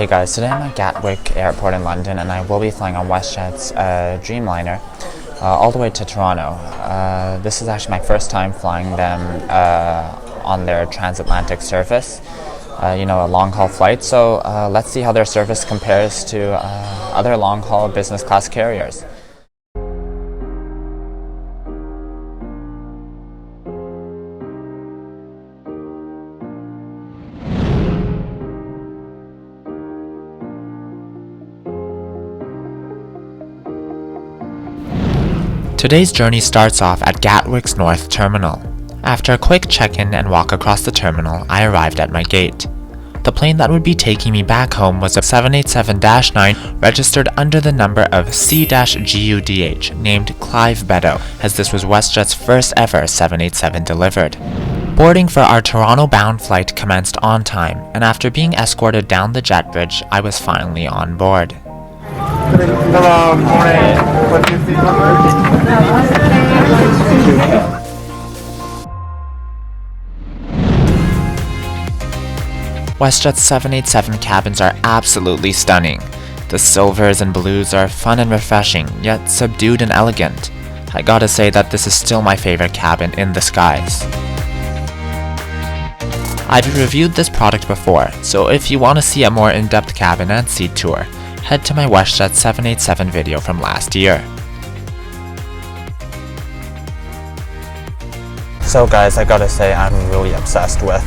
Hey guys, today I'm at Gatwick Airport in London and I will be flying on WestJet's Dreamliner all the way to Toronto. This is actually my first time flying them on their transatlantic service, a long-haul flight. So let's see how their service compares to other long-haul business class carriers. Today's journey starts off at Gatwick's North Terminal. After a quick check-in and walk across the terminal, I arrived at my gate. The plane that would be taking me back home was a 787-9 registered under the number of C-GUDH, named Clive Beddoe, as this was WestJet's first ever 787 delivered. Boarding for our Toronto-bound flight commenced on time, and after being escorted down the jet bridge, I was finally on board. Hello, good morning. What is the number? WestJet's 787 cabins are absolutely stunning. The silvers and blues are fun and refreshing, yet subdued and elegant. I gotta say that this is still my favorite cabin in the skies. I've reviewed this product before, so if you want to see a more in-depth cabin and seat tour, head to my WestJet 787 video from last year. So guys, I gotta say I'm really obsessed with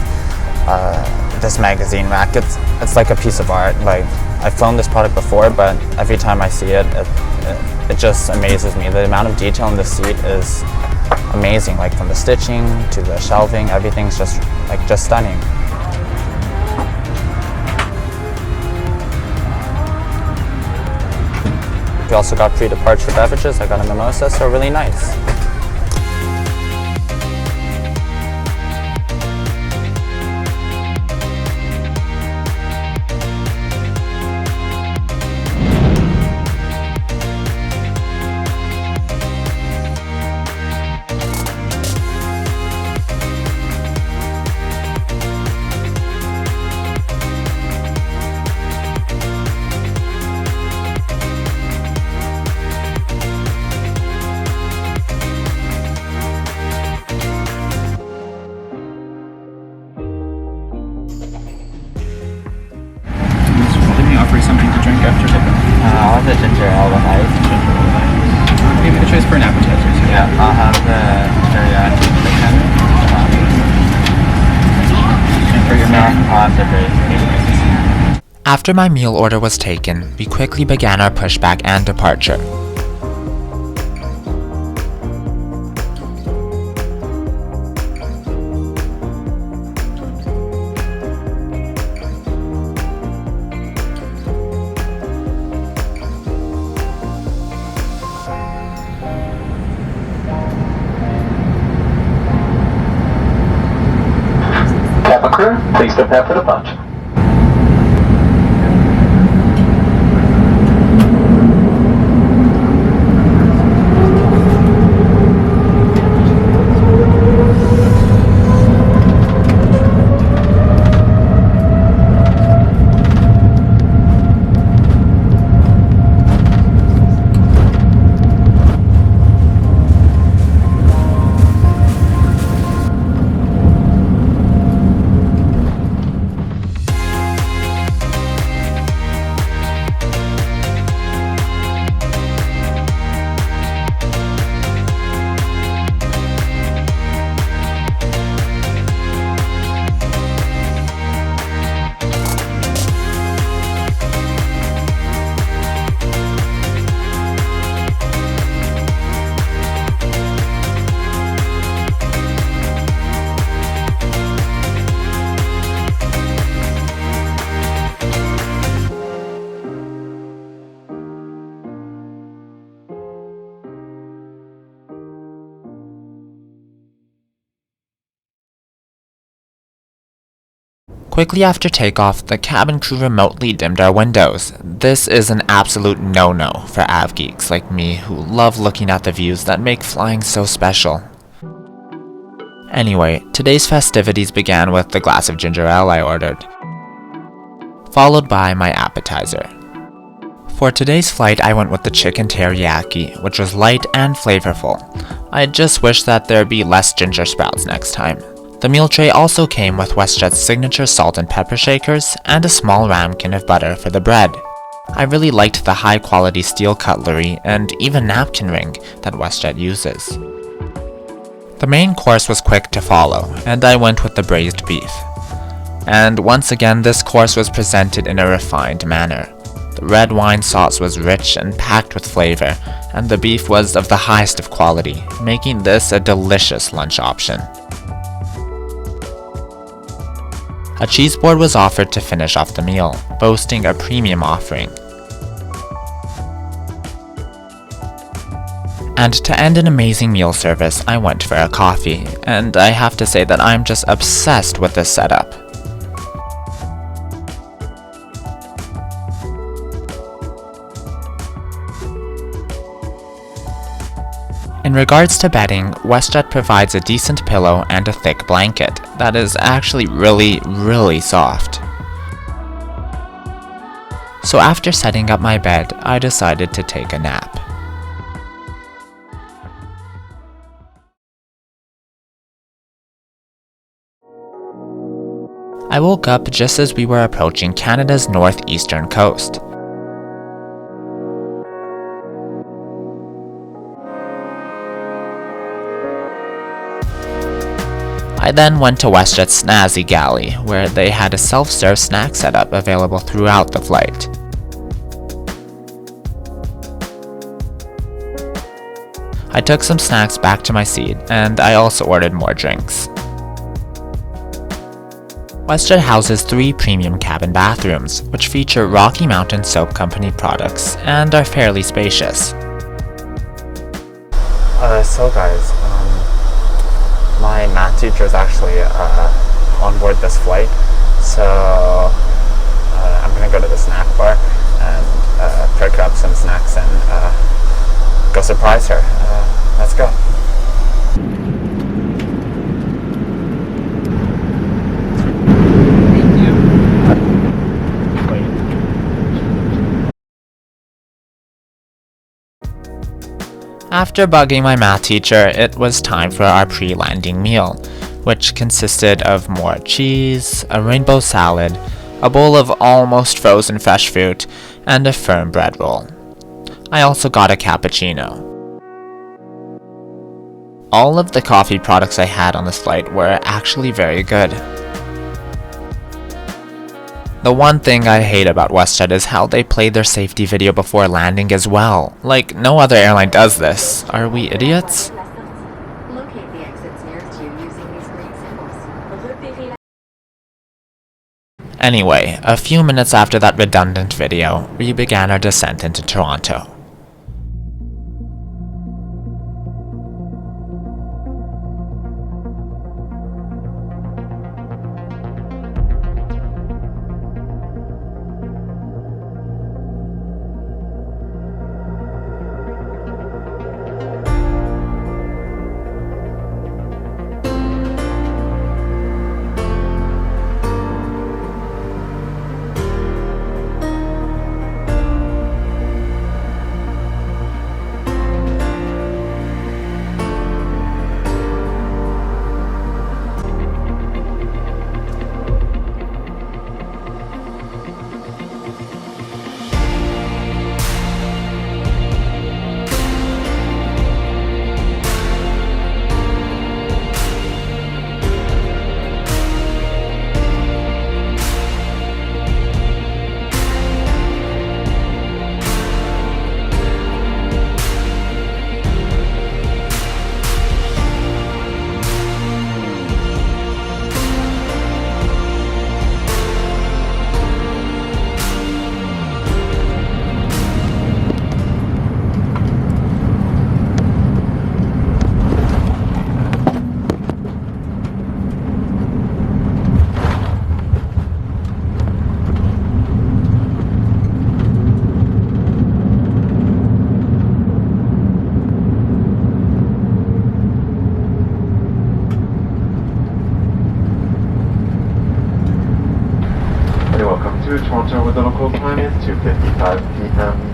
this magazine rack. It's like a piece of art. Like, I've flown this product before, but every time I see it, it just amazes me. The amount of detail in the seat is amazing. Like from the stitching to the shelving, everything's just stunning. We also got pre-departure beverages. I got a mimosa, so really nice. Offer something to drink after dinner. I'll have the ginger ale with ice. Give me the choice for an appetizer. So Yeah, I'll have the teriyaki chicken. And for your meal, I'll have the gravy. After my meal order was taken, we quickly began our pushback and departure. Cabin crew, please prepare for the punch. Quickly after takeoff, the cabin crew remotely dimmed our windows. This is an absolute no-no for av geeks like me who love looking at the views that make flying so special. Anyway, today's festivities began with the glass of ginger ale I ordered. followed by my appetizer. For today's flight, I went with the chicken teriyaki, which was light and flavorful. I just wish that there'd be less ginger sprouts next time. The meal tray also came with WestJet's signature salt and pepper shakers and a small ramekin of butter for the bread. I really liked the high quality steel cutlery and even napkin ring that WestJet uses. The main course was quick to follow, and I went with the braised beef. And once again, this course was presented in a refined manner. The red wine sauce was rich and packed with flavor, and the beef was of the highest of quality, making this a delicious lunch option. A cheese board was offered to finish off the meal, boasting a premium offering. And to end an amazing meal service, I went for a coffee, and I have to say that I'm just obsessed with this setup. In regards to bedding, WestJet provides a decent pillow and a thick blanket that is actually really soft. So after setting up my bed, I decided to take a nap. I woke up just as we were approaching Canada's northeastern coast. I then went to WestJet's Snazzy Galley, where they had a self-serve snack setup available throughout the flight. I took some snacks back to my seat, and I also ordered more drinks. WestJet houses 3 premium cabin bathrooms, which feature Rocky Mountain Soap Company products and are fairly spacious. So guys, my math teacher is actually on board this flight, so I'm gonna go to the snack bar and pick up some snacks and go surprise her. Let's go. After bugging my math teacher, it was time for our pre-landing meal, which consisted of more cheese, a rainbow salad, a bowl of almost frozen fresh fruit, and a firm bread roll. I also got a cappuccino. All of the coffee products I had on this flight were actually very good. The one thing I hate about WestJet is how they play their safety video before landing as well. Like, no other airline does this. Are we idiots? Locate the exits nearest you using these green symbols. Anyway, a few minutes after that redundant video, we began our descent into Toronto. time is 2:55 p.m.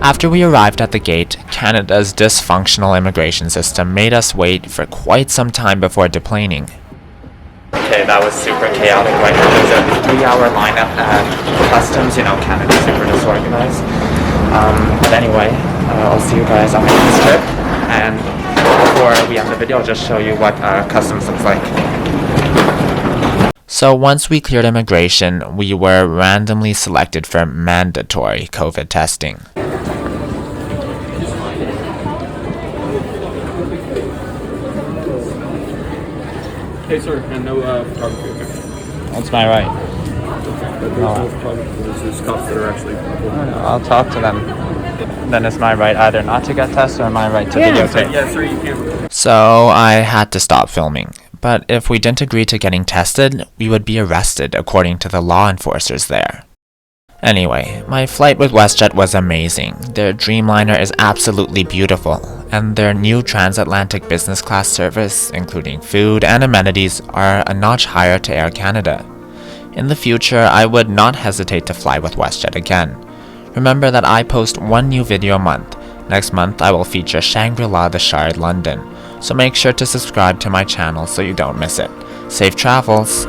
After we arrived at the gate, Canada's dysfunctional immigration system made us wait for quite some time before deplaning. Okay, that was super chaotic. Right now there's a 3-hour lineup at customs. You know, Canada's super disorganized. But anyway, I'll see you guys on my next trip. And before we end the video, I'll just show you what customs looks like. So once we cleared immigration, we were randomly selected for mandatory COVID testing. Hey sir, and no photography, okay? That's my right. There's no photography, there's cops that are actually... I'll talk to them. Then it's my right either not to get tested or my right to videotape. Yeah, sir, you can. So I had to stop filming. But if we didn't agree to getting tested, we would be arrested according to the law enforcers there. Anyway, my flight with WestJet was amazing. Their Dreamliner is absolutely beautiful, and their new transatlantic business class service, including food and amenities, are a notch higher to Air Canada. In the future, I would not hesitate to fly with WestJet again. Remember that I post one new video a month. Next month, I will feature Shangri-La the Shard London, so make sure to subscribe to my channel so you don't miss it. Safe travels!